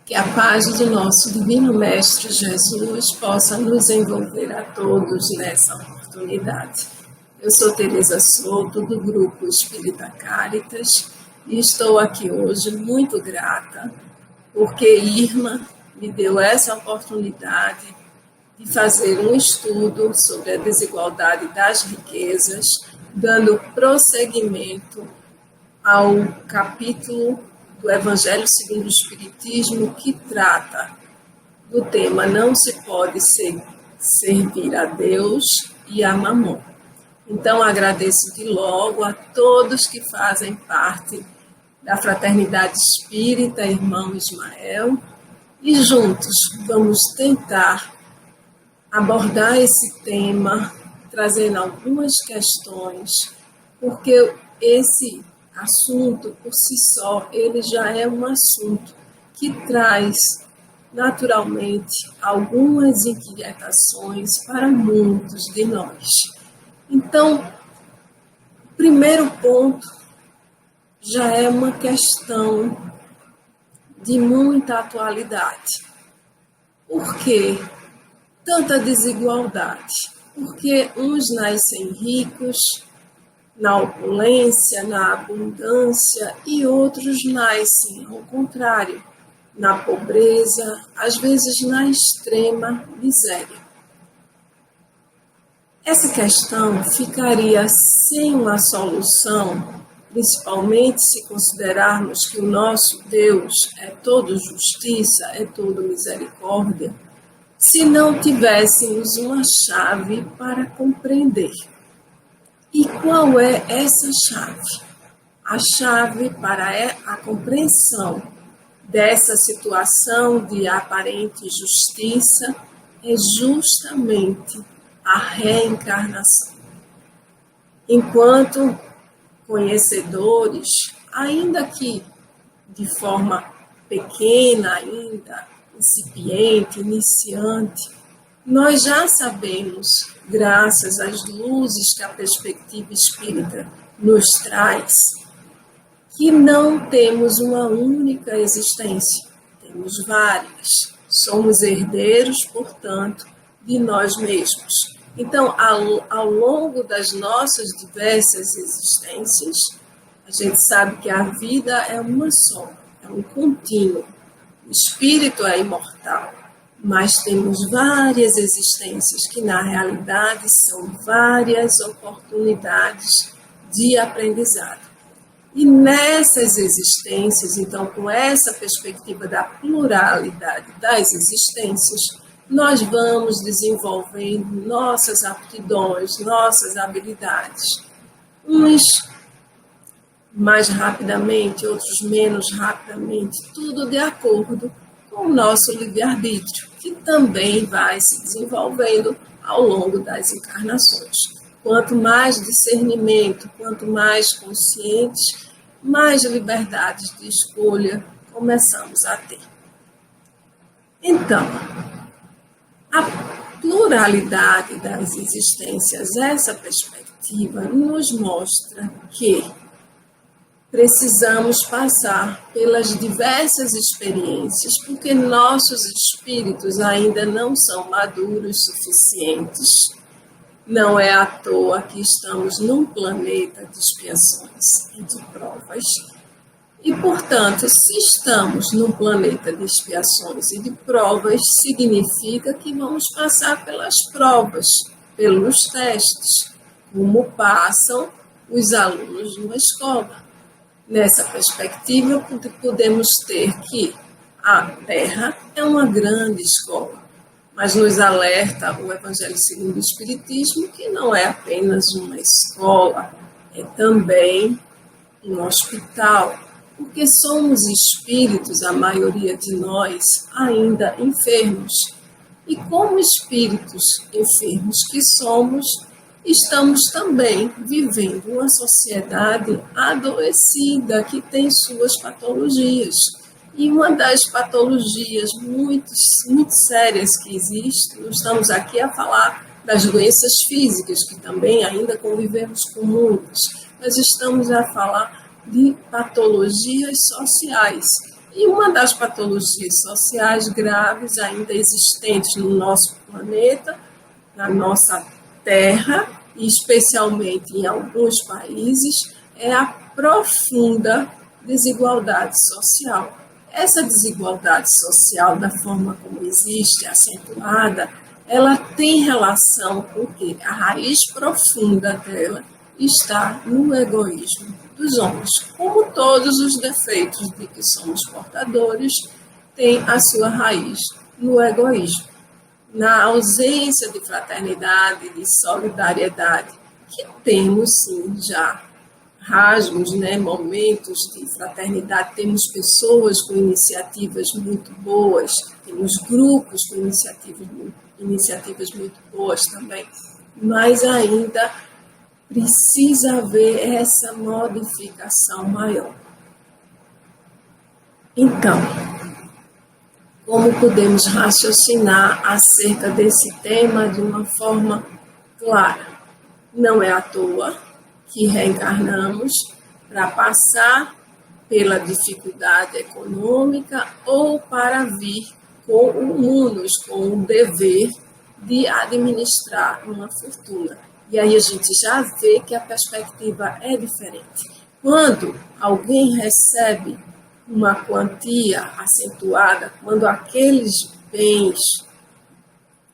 Que a paz do nosso Divino Mestre Jesus possa nos envolver a todos nessa oportunidade. Eu sou Tereza Souto, do Grupo Espírita Caritas, e estou aqui hoje muito grata, porque Irma me deu essa oportunidade de fazer um estudo sobre a desigualdade das riquezas, dando prosseguimento ao capítulo do Evangelho segundo o Espiritismo, que trata do tema não se pode servir a Deus e a Mamon. Então, agradeço de logo a todos que fazem parte da Fraternidade Espírita, irmão Ismael, e juntos vamos tentar abordar esse tema, trazendo algumas questões, porque esse assunto, por si só, ele já é um assunto que traz, naturalmente, algumas inquietações para muitos de nós. Então, o primeiro ponto já é uma questão de muita atualidade. Por que tanta desigualdade? Porque uns nascem ricos, na opulência, na abundância, e outros nascem, ao contrário, na pobreza, às vezes na extrema miséria. Essa questão ficaria sem uma solução, principalmente se considerarmos que o nosso Deus é todo justiça, é todo misericórdia, se não tivéssemos uma chave para compreender. E qual é essa chave? A chave para a compreensão dessa situação de aparente justiça é justamente a reencarnação. Enquanto conhecedores, ainda que de forma pequena ainda, incipiente, iniciante, nós já sabemos, graças às luzes que a perspectiva espírita nos traz, que não temos uma única existência, temos várias. Somos herdeiros, portanto, de nós mesmos. Então, ao longo das nossas diversas existências, a gente sabe que a vida é uma só, é um contínuo. O espírito é imortal. Mas temos várias existências que, na realidade, são várias oportunidades de aprendizado. E nessas existências, então, com essa perspectiva da pluralidade das existências, nós vamos desenvolvendo nossas aptidões, nossas habilidades. Uns mais rapidamente, outros menos rapidamente, tudo de acordo com o nosso livre-arbítrio, que também vai se desenvolvendo ao longo das encarnações. Quanto mais discernimento, quanto mais conscientes, mais liberdades de escolha começamos a ter. Então, a pluralidade das existências, essa perspectiva nos mostra que precisamos passar pelas diversas experiências, porque nossos espíritos ainda não são maduros suficientes. Não é à toa que estamos num planeta de expiações e de provas. E, portanto, se estamos num planeta de expiações e de provas, significa que vamos passar pelas provas, pelos testes, como passam os alunos numa escola. Nessa perspectiva, podemos ter que a Terra é uma grande escola, mas nos alerta o Evangelho segundo o Espiritismo que não é apenas uma escola, é também um hospital, porque somos espíritos, a maioria de nós, ainda enfermos. E como espíritos enfermos que somos, estamos também vivendo uma sociedade adoecida que tem suas patologias. E uma das patologias muito sérias que existe, não estamos aqui a falar das doenças físicas, que também ainda convivemos com muitas, mas estamos a falar de patologias sociais, E uma das patologias sociais graves ainda existentes no nosso planeta, na nossa Terra, e especialmente em alguns países, é a profunda desigualdade social. Essa desigualdade social, da forma como existe, acentuada, ela tem relação com que a raiz profunda dela está no egoísmo dos homens. Como todos os defeitos de que somos portadores, tem a sua raiz no egoísmo, na ausência de fraternidade, de solidariedade, que temos sim já rasgos, momentos de fraternidade, temos pessoas com iniciativas muito boas, temos grupos com iniciativas muito boas também, mas ainda precisa haver essa modificação maior. Então, como podemos raciocinar acerca desse tema de uma forma clara? Não é à toa que reencarnamos para passar pela dificuldade econômica ou para vir com o munus, com o dever de administrar uma fortuna. E aí a gente já vê que a perspectiva é diferente. Quando alguém recebe uma quantia acentuada, quando aqueles bens,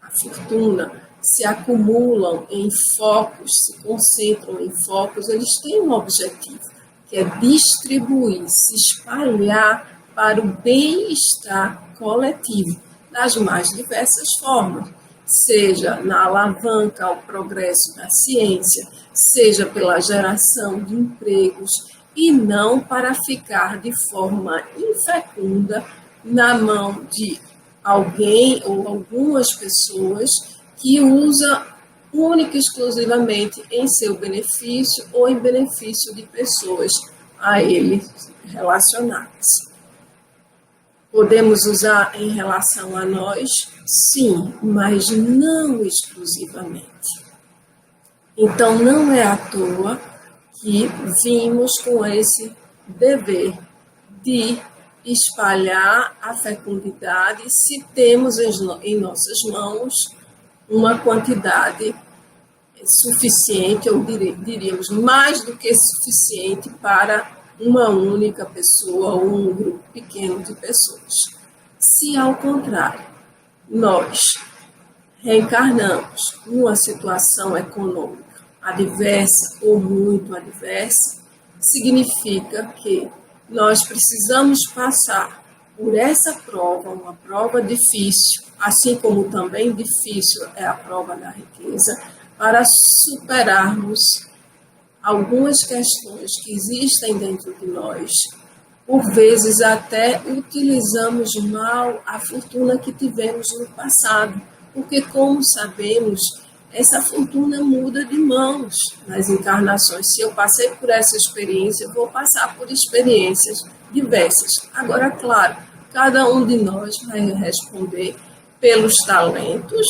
a fortuna, se acumulam em focos, se concentram em focos, eles têm um objetivo, que é distribuir, se espalhar para o bem-estar coletivo, das mais diversas formas, seja na alavanca ao progresso da ciência, seja pela geração de empregos, e não para ficar de forma infecunda na mão de alguém ou algumas pessoas que usa única e exclusivamente em seu benefício ou em benefício de pessoas a ele relacionadas. Podemos usar em relação a nós? Sim, mas não exclusivamente. Então, não é à toa que vimos com esse dever de espalhar a fecundidade se temos em nossas mãos uma quantidade suficiente, ou diríamos mais do que suficiente para uma única pessoa ou um grupo pequeno de pessoas. Se, ao contrário, nós reencarnamos numa situação econômica adversa ou muito adversa, significa que nós precisamos passar por essa prova, uma prova difícil, assim como também difícil é a prova da riqueza, para superarmos algumas questões que existem dentro de nós. Por vezes até utilizamos mal a fortuna que tivemos no passado, porque, como sabemos, essa fortuna muda de mãos nas encarnações. Se eu passei por essa experiência, eu vou passar por experiências diversas. Agora, claro, cada um de nós vai responder pelos talentos,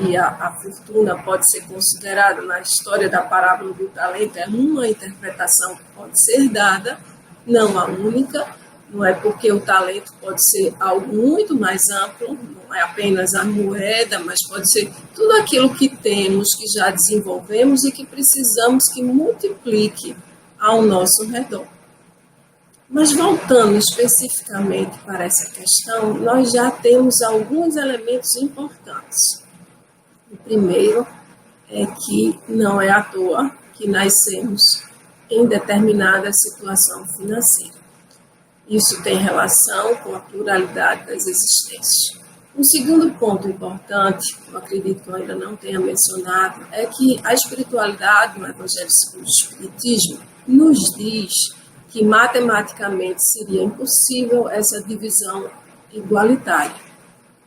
e a fortuna pode ser considerada, na história da parábola do talento, é uma interpretação que pode ser dada, não a única, não é porque o talento pode ser algo muito mais amplo, não é apenas a moeda, mas pode ser tudo aquilo que temos, que já desenvolvemos e que precisamos que multiplique ao nosso redor. Mas voltando especificamente para essa questão, nós já temos alguns elementos importantes. O primeiro é que não é à toa que nascemos em determinada situação financeira. Isso tem relação com a pluralidade das existências. Um segundo ponto importante, que eu acredito que eu ainda não tenha mencionado, é que a espiritualidade no Evangelho segundo o Espiritismo nos diz que matematicamente seria impossível essa divisão igualitária.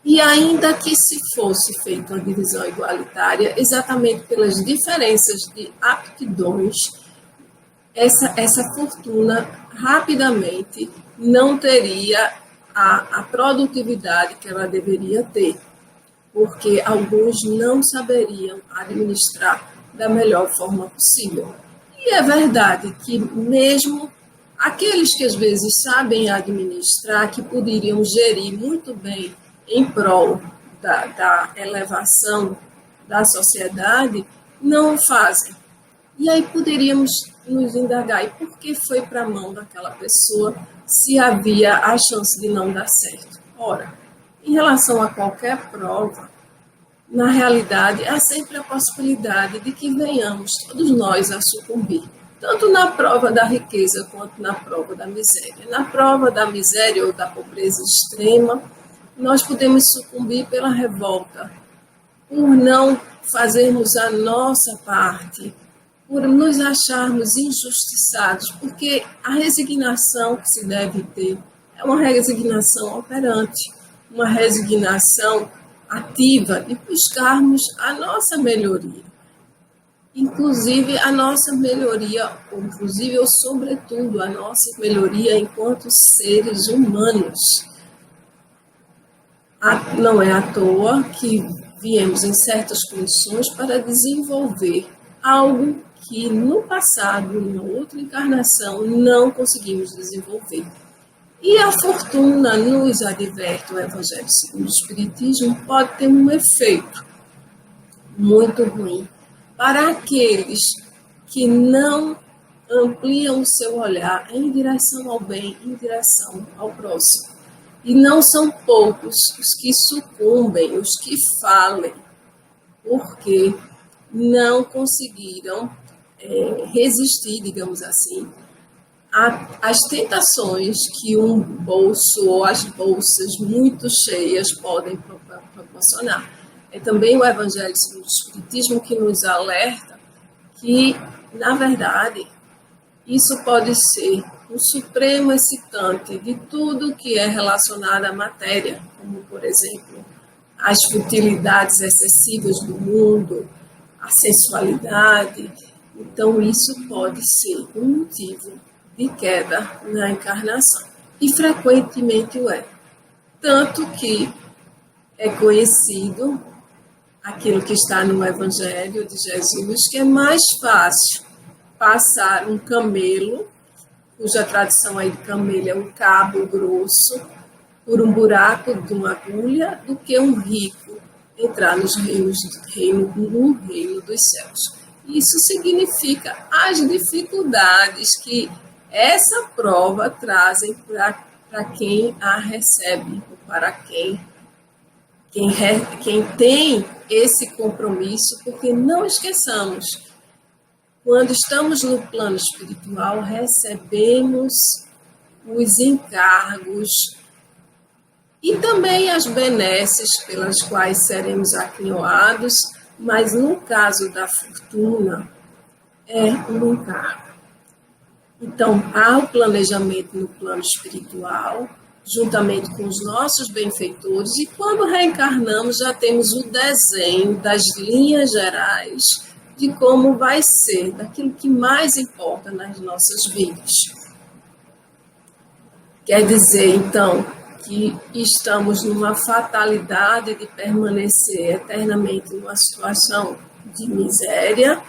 E ainda que se fosse feita uma divisão igualitária, exatamente pelas diferenças de aptidões, essa fortuna rapidamente não teria a produtividade que ela deveria ter, porque alguns não saberiam administrar da melhor forma possível. E é verdade que mesmo Aqueles que às vezes sabem administrar, que poderiam gerir muito bem em prol da elevação da sociedade, não o fazem. E aí poderíamos nos indagar, e por que foi para a mão daquela pessoa se havia a chance de não dar certo? Ora, em relação a qualquer prova, na realidade, há sempre a possibilidade de que venhamos todos nós a sucumbir, tanto na prova da riqueza quanto na prova da miséria. Na prova da miséria ou da pobreza extrema, nós podemos sucumbir pela revolta, por não fazermos a nossa parte, por nos acharmos injustiçados, porque a resignação que se deve ter é uma resignação operante, uma resignação ativa de buscarmos a nossa melhoria. Inclusive a nossa melhoria, ou sobretudo a nossa melhoria enquanto seres humanos. Não é à toa que viemos em certas condições para desenvolver algo que no passado, em outra encarnação, não conseguimos desenvolver. E a fortuna nos adverte, o Evangelho segundo o Espiritismo pode ter um efeito muito ruim para aqueles que não ampliam o seu olhar em direção ao bem, em direção ao próximo. E não são poucos os que sucumbem, os que falem, porque não conseguiram resistir, digamos assim, às tentações que um bolso ou as bolsas muito cheias podem proporcionar. É também o Evangelho segundo o Espiritismo que nos alerta que, na verdade, isso pode ser o supremo excitante de tudo que é relacionado à matéria, como, por exemplo, as futilidades excessivas do mundo, a sensualidade. Então, isso pode ser um motivo de queda na encarnação. E frequentemente o é. Tanto que é conhecido aquilo que está no Evangelho de Jesus, que é mais fácil passar um camelo, cuja tradição aí de camelo é um cabo grosso, por um buraco de uma agulha, do que um rico entrar no reino dos céus. Isso significa as dificuldades que essa prova trazem para quem a recebe, ou para quem tem esse compromisso, porque não esqueçamos, quando estamos no plano espiritual, recebemos os encargos e também as benesses pelas quais seremos aquinhoados, mas no caso da fortuna, é um encargo. Então, há o planejamento no plano espiritual, juntamente com os nossos benfeitores, e quando reencarnamos já temos o desenho das linhas gerais de como vai ser, daquilo que mais importa nas nossas vidas. Quer dizer, então, que estamos numa fatalidade de permanecer eternamente numa situação de miséria?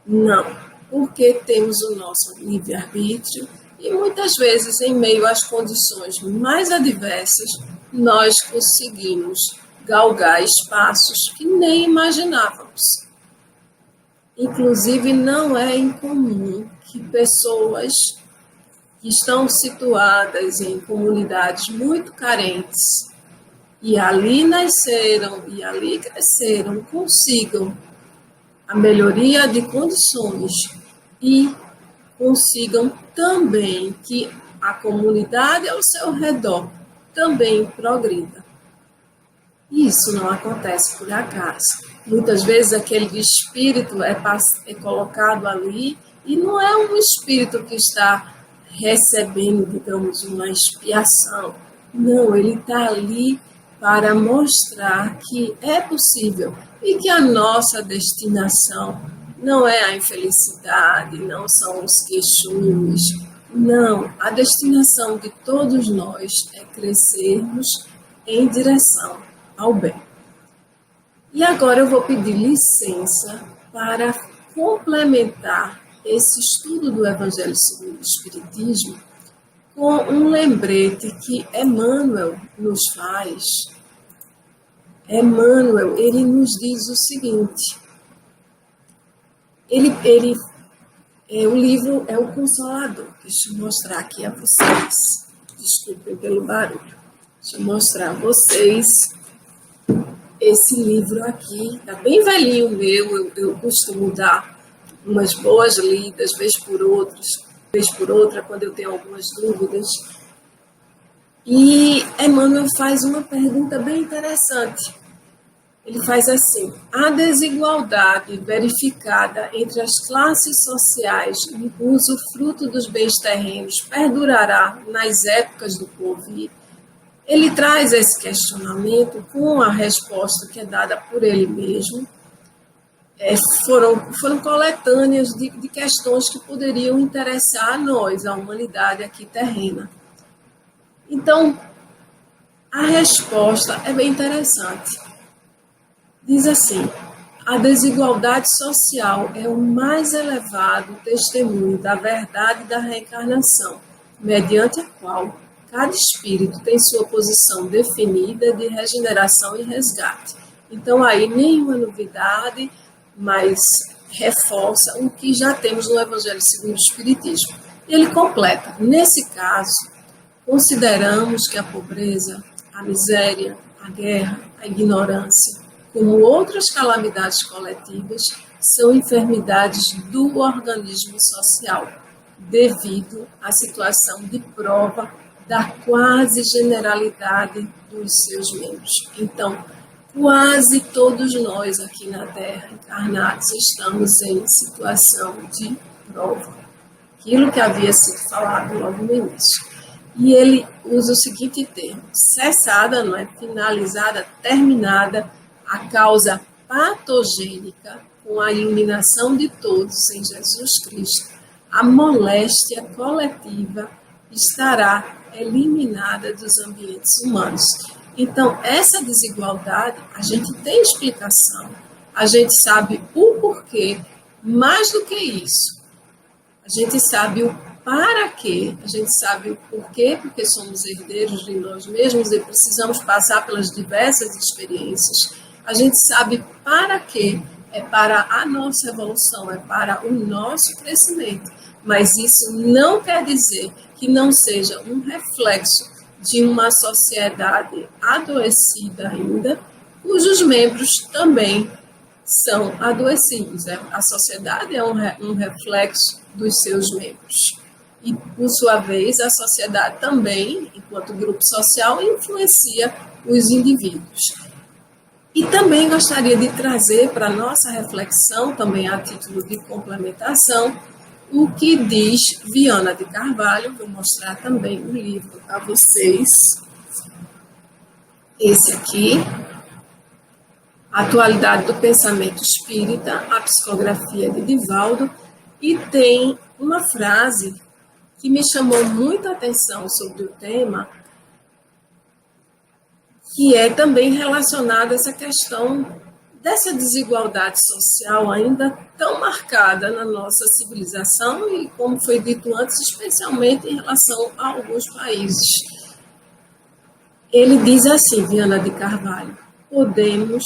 Não, porque temos o nosso livre-arbítrio e muitas vezes, em meio às condições mais adversas, nós conseguimos galgar espaços que nem imaginávamos. Inclusive, não é incomum que pessoas que estão situadas em comunidades muito carentes e ali nasceram e ali cresceram, consigam a melhoria de condições e consigam também que a comunidade ao seu redor também progrida. Isso não acontece por acaso. Muitas vezes aquele espírito é colocado ali e não é um espírito que está recebendo, digamos, uma expiação. Não, ele está ali para mostrar que é possível e que a nossa destinação não é a infelicidade, não são os queixumes. Não, a destinação de todos nós é crescermos em direção ao bem. E agora eu vou pedir licença para complementar esse estudo do Evangelho segundo o Espiritismo com um lembrete que Emmanuel nos faz. Emmanuel, ele nos diz o seguinte, o livro é o Consolador. Deixa eu mostrar aqui a vocês. Desculpem pelo barulho. Deixa eu mostrar a vocês esse livro aqui. Está bem velhinho meu, eu costumo dar umas boas lidas, vez por outra, quando eu tenho algumas dúvidas. E Emmanuel faz uma pergunta bem interessante. Ele faz assim: a desigualdade verificada entre as classes sociais no usufruto dos bens terrenos perdurará nas épocas do Covid? Ele traz esse questionamento com a resposta que é dada por ele mesmo. Foram coletâneas de questões que poderiam interessar a nós, a humanidade aqui terrena. Então, a resposta é bem interessante. Diz assim: a desigualdade social é o mais elevado testemunho da verdade da reencarnação, mediante a qual cada espírito tem sua posição definida de regeneração e resgate. Então, aí, nenhuma novidade, mas reforça o que já temos no Evangelho segundo o Espiritismo. Ele completa: nesse caso, consideramos que a pobreza, a miséria, a guerra, a ignorância, como outras calamidades coletivas, são enfermidades do organismo social, devido à situação de prova da quase generalidade dos seus membros. Então, quase todos nós aqui na Terra, encarnados, estamos em situação de prova. Aquilo que havia sido falado logo no início. E ele usa o seguinte termo: cessada, não é? Finalizada, terminada, a causa patogênica, com a iluminação de todos em Jesus Cristo, a moléstia coletiva estará eliminada dos ambientes humanos. Então, essa desigualdade, a gente tem explicação, a gente sabe o porquê, mais do que isso. A gente sabe o para quê, a gente sabe o porquê, porque somos herdeiros de nós mesmos e precisamos passar pelas diversas experiências. A gente sabe para quê, é para a nossa evolução, é para o nosso crescimento. Mas isso não quer dizer que não seja um reflexo de uma sociedade adoecida ainda, cujos membros também são adoecidos. A sociedade é um reflexo dos seus membros. E, por sua vez, a sociedade também, enquanto grupo social, influencia os indivíduos. E também gostaria de trazer para a nossa reflexão, também a título de complementação, o que diz Viana de Carvalho. Vou mostrar também o livro a vocês. Esse aqui, Atualidade do Pensamento Espírita, a psicografia de Divaldo, e tem uma frase que me chamou muita atenção sobre o tema, que é também relacionada a essa questão dessa desigualdade social ainda tão marcada na nossa civilização e, como foi dito antes, especialmente em relação a alguns países. Ele diz assim, Viana de Carvalho: podemos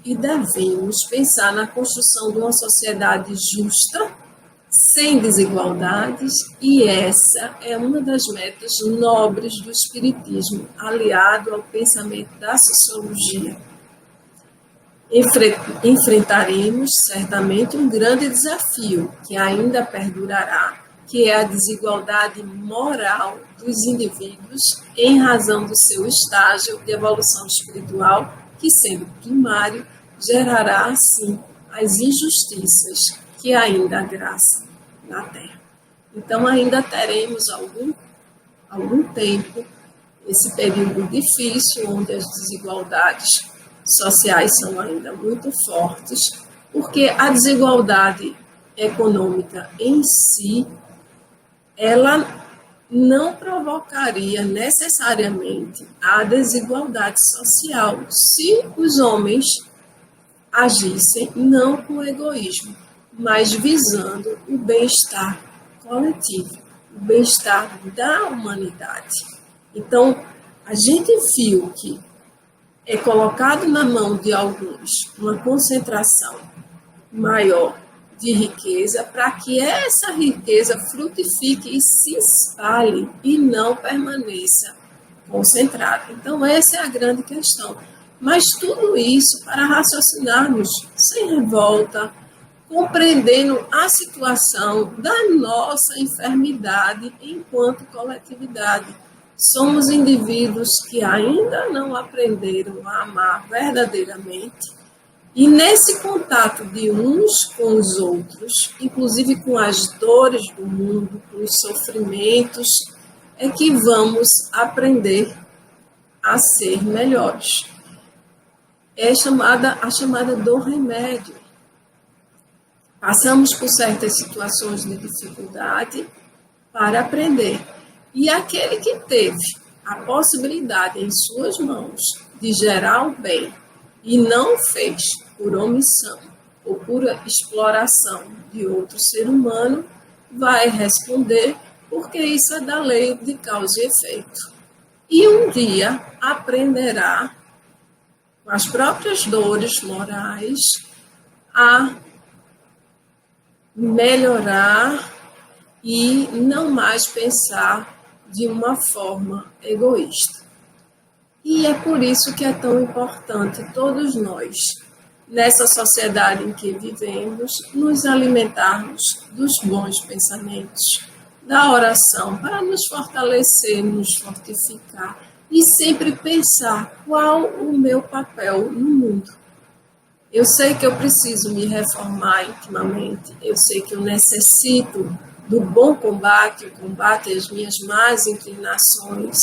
e devemos pensar na construção de uma sociedade justa, sem desigualdades, e essa é uma das metas nobres do Espiritismo, aliado ao pensamento da sociologia. Enfrentaremos certamente um grande desafio que ainda perdurará, que é a desigualdade moral dos indivíduos em razão do seu estágio de evolução espiritual, que, sendo primário, gerará, assim, as injustiças que ainda agraçam na Terra. Então, ainda teremos algum tempo, esse período difícil, onde as desigualdades sociais são ainda muito fortes, porque a desigualdade econômica em si, ela não provocaria necessariamente a desigualdade social se os homens agissem não com egoísmo, mas visando o bem-estar coletivo, o bem-estar da humanidade. Então, a gente viu que é colocado na mão de alguns uma concentração maior de riqueza para que essa riqueza frutifique e se espalhe e não permaneça concentrada. Então, essa é a grande questão. Mas tudo isso para raciocinarmos sem revolta, compreendendo a situação da nossa enfermidade enquanto coletividade. Somos indivíduos que ainda não aprenderam a amar verdadeiramente, e nesse contato de uns com os outros, inclusive com as dores do mundo, com os sofrimentos, é que vamos aprender a ser melhores. É a chamada dor remédio. Passamos por certas situações de dificuldade para aprender. E aquele que teve a possibilidade em suas mãos de gerar o bem e não fez por omissão ou por exploração de outro ser humano, vai responder porque isso é da lei de causa e efeito. E um dia aprenderá, com as próprias dores morais, a melhorar e não mais pensar de uma forma egoísta. E é por isso que é tão importante todos nós, nessa sociedade em que vivemos, nos alimentarmos dos bons pensamentos, da oração, para nos fortalecer, nos fortificar e sempre pensar qual o meu papel no mundo. Eu sei que eu preciso me reformar intimamente, eu sei que eu necessito do bom combate, o combate às minhas más inclinações,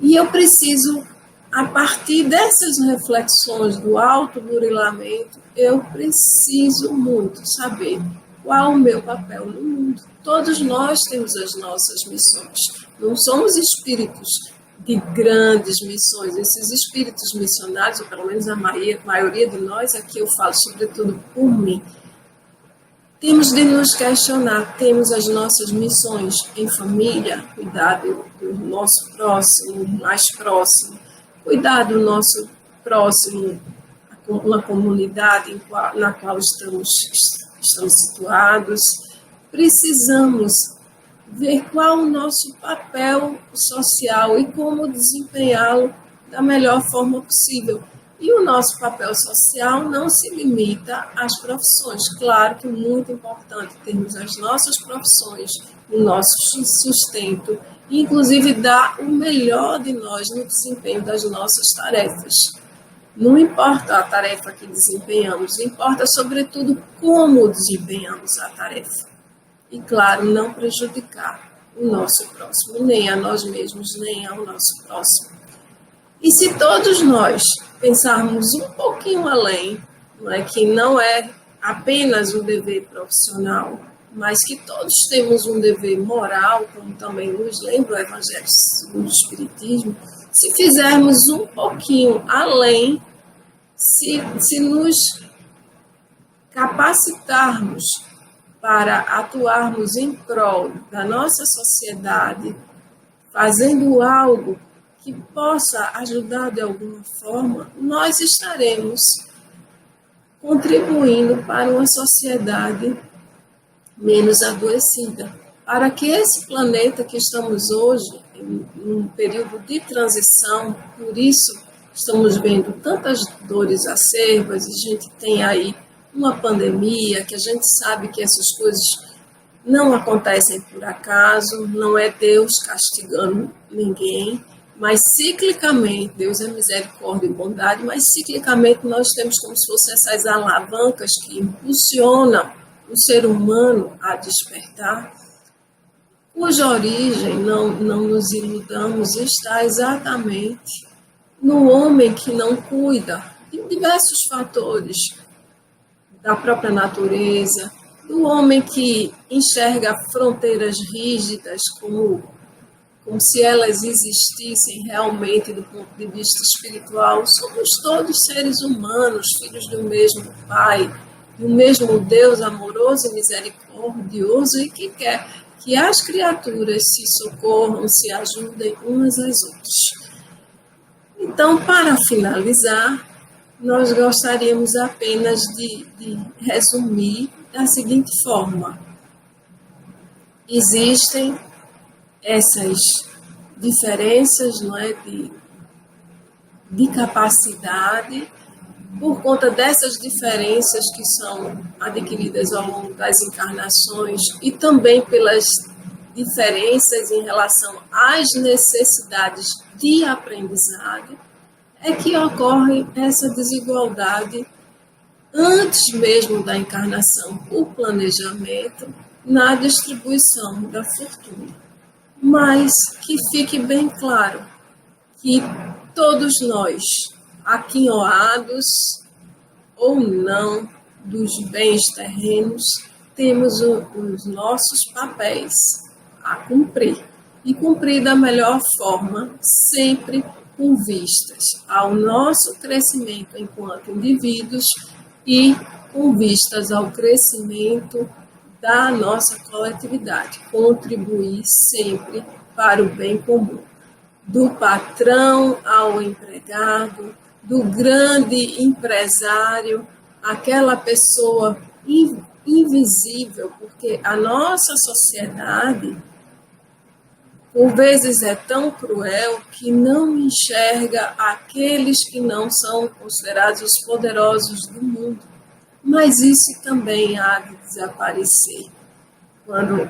e eu preciso, a partir dessas reflexões do autoburilamento, eu preciso muito saber qual o meu papel no mundo. Todos nós temos as nossas missões, não somos espíritos de grandes missões. Esses espíritos missionários, ou pelo menos a maioria de nós, aqui eu falo sobretudo por mim, temos de nos questionar, temos as nossas missões em família, cuidar do nosso próximo, mais próximo, cuidar do nosso próximo, uma comunidade na qual estamos situados. Precisamos ver qual o nosso papel social e como desempenhá-lo da melhor forma possível. E o nosso papel social não se limita às profissões. Claro que é muito importante termos as nossas profissões, o nosso sustento, e inclusive dar o melhor de nós no desempenho das nossas tarefas. Não importa a tarefa que desempenhamos, importa sobretudo como desempenhamos a tarefa. E claro, não prejudicar o nosso próximo, nem a nós mesmos, nem ao nosso próximo. E se todos nós pensarmos um pouquinho além, não é, que não é apenas um dever profissional, mas que todos temos um dever moral, como também nos lembra o Evangelho do Espiritismo, se fizermos um pouquinho além, se nos capacitarmos para atuarmos em prol da nossa sociedade, fazendo algo que possa ajudar de alguma forma, nós estaremos contribuindo para uma sociedade menos adoecida, para que esse planeta que estamos hoje, em um período de transição, por isso estamos vendo tantas dores acerbas, a gente tem aí uma pandemia, que a gente sabe que essas coisas não acontecem por acaso, não é Deus castigando ninguém, mas ciclicamente, Deus é misericórdia e bondade, mas ciclicamente nós temos como se fossem essas alavancas que impulsionam o ser humano a despertar, cuja origem, não nos iludamos, está exatamente no homem que não cuida de diversos fatores da própria natureza, do homem que enxerga fronteiras rígidas como se elas existissem realmente do ponto de vista espiritual. Somos todos seres humanos, filhos do mesmo Pai, E o mesmo Deus amoroso e misericordioso e que quer que as criaturas se socorram, se ajudem umas às outras. Então, para finalizar, nós gostaríamos apenas de resumir da seguinte forma: existem essas diferenças, não é, de capacidade, por conta dessas diferenças que são adquiridas ao longo das encarnações e também pelas diferenças em relação às necessidades de aprendizado, é que ocorre essa desigualdade antes mesmo da encarnação por planejamento na distribuição da fortuna. Mas que fique bem claro que todos nós, aquinhoados ou não dos bens terrenos, temos os nossos papéis a cumprir e cumprir da melhor forma, sempre com vistas ao nosso crescimento enquanto indivíduos e com vistas ao crescimento da nossa coletividade, contribuir sempre para o bem comum, do patrão ao empregado, do grande empresário, aquela pessoa invisível, porque a nossa sociedade, por vezes, é tão cruel que não enxerga aqueles que não são considerados os poderosos do mundo. Mas isso também há de desaparecer quando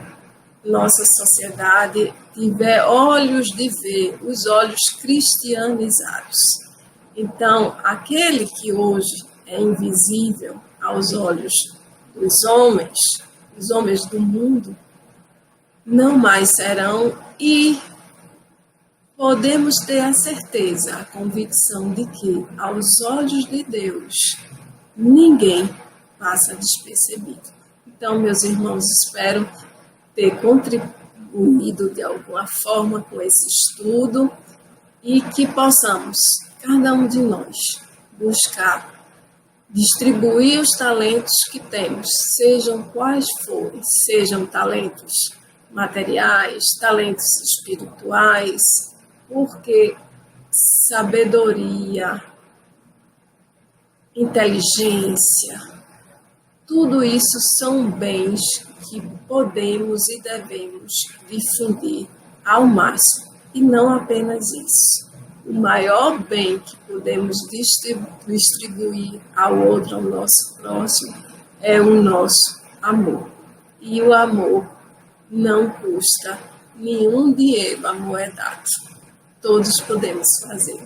nossa sociedade tiver olhos de ver, os olhos cristianizados. Então, aquele que hoje é invisível aos olhos dos homens, os homens do mundo, não mais serão, e podemos ter a certeza, a convicção de que, aos olhos de Deus, ninguém passa despercebido. Então, meus irmãos, espero ter contribuído de alguma forma com esse estudo e que possamos, cada um de nós, buscar distribuir os talentos que temos, sejam quais forem, sejam talentos materiais, talentos espirituais, porque sabedoria, inteligência, tudo isso são bens que podemos e devemos difundir ao máximo, e não apenas isso. O maior bem que podemos distribuir ao outro, ao nosso próximo, é o nosso amor. E o amor não custa nenhum dinheiro amoedado. Todos podemos fazer.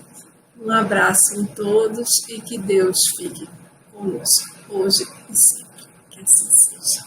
Um abraço em todos e que Deus fique conosco, hoje e sempre. Que assim seja.